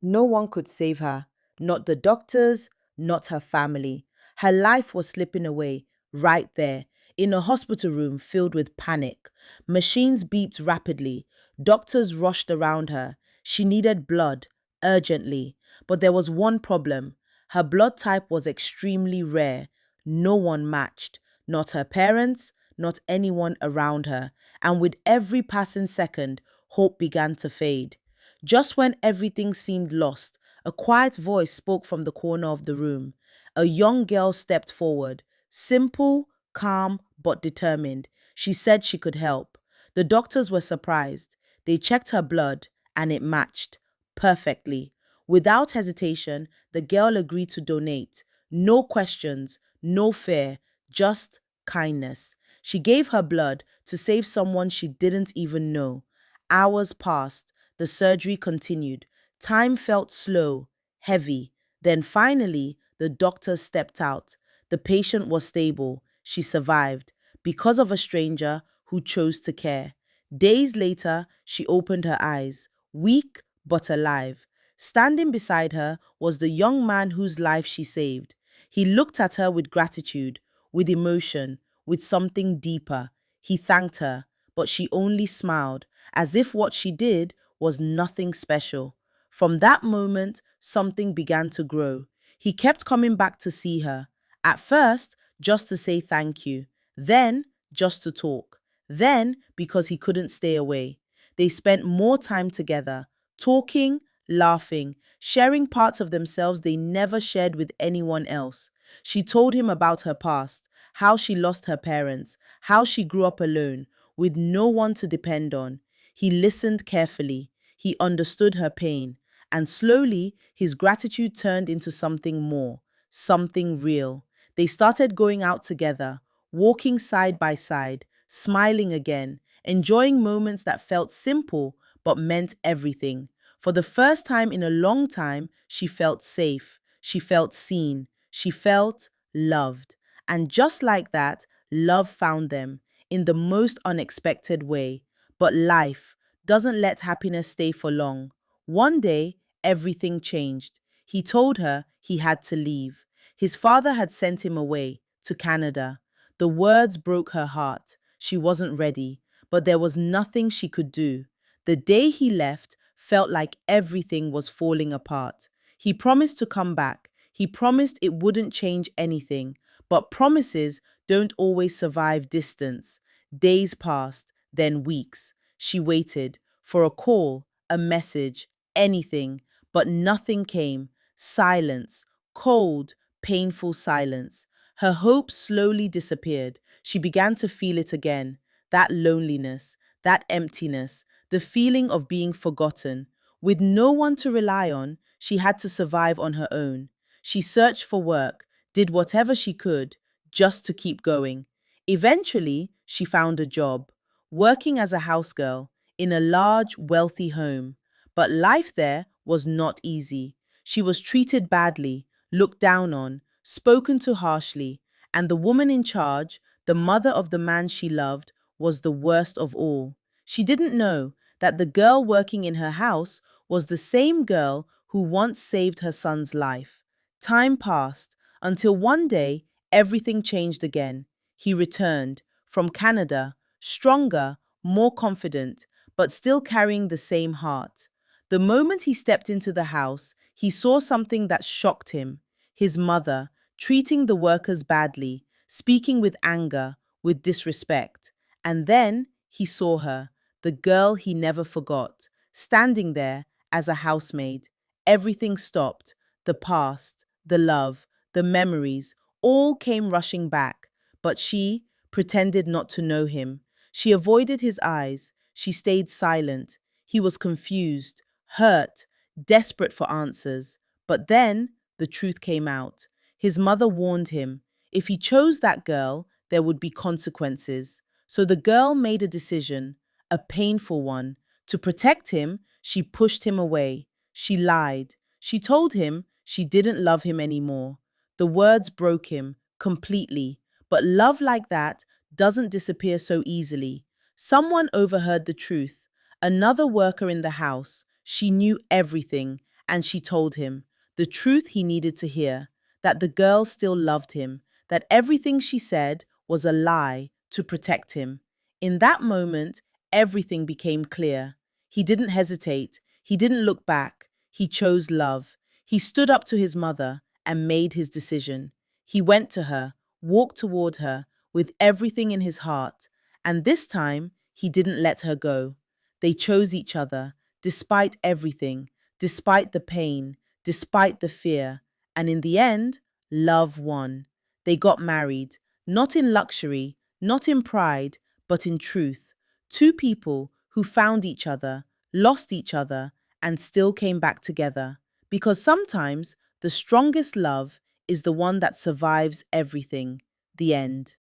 No one could save her, not the doctors, not her family. Her life was slipping away right there, in a hospital room filled with panic. Machines beeped rapidly. Doctors rushed around her. She needed blood, urgently. But there was one problem. Her blood type was extremely rare. No one matched. Not her parents, not anyone around her. And with every passing second, hope began to fade. Just when everything seemed lost, a quiet voice spoke from the corner of the room. A young girl stepped forward, simple, calm, but determined. She said she could help. The doctors were surprised. They checked her blood, and it matched perfectly. Without hesitation, the girl agreed to donate. No questions, no fear, just kindness. She gave her blood to save someone she didn't even know. Hours passed. The surgery continued. Time felt slow, heavy. Then finally, the doctor stepped out. The patient was stable. She survived because of a stranger who chose to care. Days later, she opened her eyes, weak but alive. Standing beside her was the young man whose life she saved. He looked at her with gratitude, with emotion, with something deeper. He thanked her, but she only smiled, as if what she did was nothing special. From that moment, something began to grow. He kept coming back to see her. At first, just to say thank you. Then, just to talk. Then, because he couldn't stay away. They spent more time together, talking, laughing, sharing parts of themselves they never shared with anyone else. She told him about her past, how she lost her parents, how she grew up alone, with no one to depend on. He listened carefully. He understood her pain. And slowly, his gratitude turned into something more, something real. They started going out together, walking side by side, smiling again, enjoying moments that felt simple but meant everything. For the first time in a long time, she felt safe. She felt seen. She felt loved. And just like that, love found them in the most unexpected way. But life doesn't let happiness stay for long. One day, everything changed. He told her he had to leave. His father had sent him away to Canada. The words broke her heart. She wasn't ready, but there was nothing she could do. The day he left felt like everything was falling apart. He promised to come back. He promised it wouldn't change anything. But promises don't always survive distance. Days passed, then weeks. She waited for a call, a message, anything, but nothing came. Silence, cold, painful silence. Her hope slowly disappeared. She began to feel it again. That loneliness, that emptiness, the feeling of being forgotten. With no one to rely on, she had to survive on her own. She searched for work, did whatever she could just to keep going. Eventually, she found a job, working as a housegirl in a large, wealthy home. But life there was not easy. She was treated badly, looked down on, spoken to harshly, and the woman in charge, the mother of the man she loved, was the worst of all. She didn't know that the girl working in her house was the same girl who once saved her son's life. Time passed until one day everything changed again. He returned from Canada, stronger, more confident, but still carrying the same heart. The moment he stepped into the house, he saw something that shocked him. His mother, treating the workers badly, speaking with anger, with disrespect. And then he saw her, the girl he never forgot, standing there as a housemaid. Everything stopped. The past, the love, the memories, all came rushing back. But she pretended not to know him. She avoided his eyes. She stayed silent. He was confused, hurt, desperate for answers. But then the truth came out. His mother warned him. If he chose that girl, there would be consequences. So the girl made a decision, a painful one. To protect him, she pushed him away. She lied. She told him she didn't love him anymore. The words broke him completely. But love like that doesn't disappear so easily. Someone overheard the truth. Another worker in the house. She knew everything. and she told him the truth he needed to hear, that the girl still loved him, that everything she said was a lie to protect him. In that moment, everything became clear. He didn't hesitate. He didn't look back. He chose love. He stood up to his mother and made his decision. He went to her, walked toward her with everything in his heart, and this time he didn't let her go. They chose each other, despite everything, despite the pain, despite the fear, and in the end, love won. They got married, not in luxury, not in pride, but in truth. Two people who found each other, lost each other, and still came back together. Because sometimes the strongest love is the one that survives everything. The end.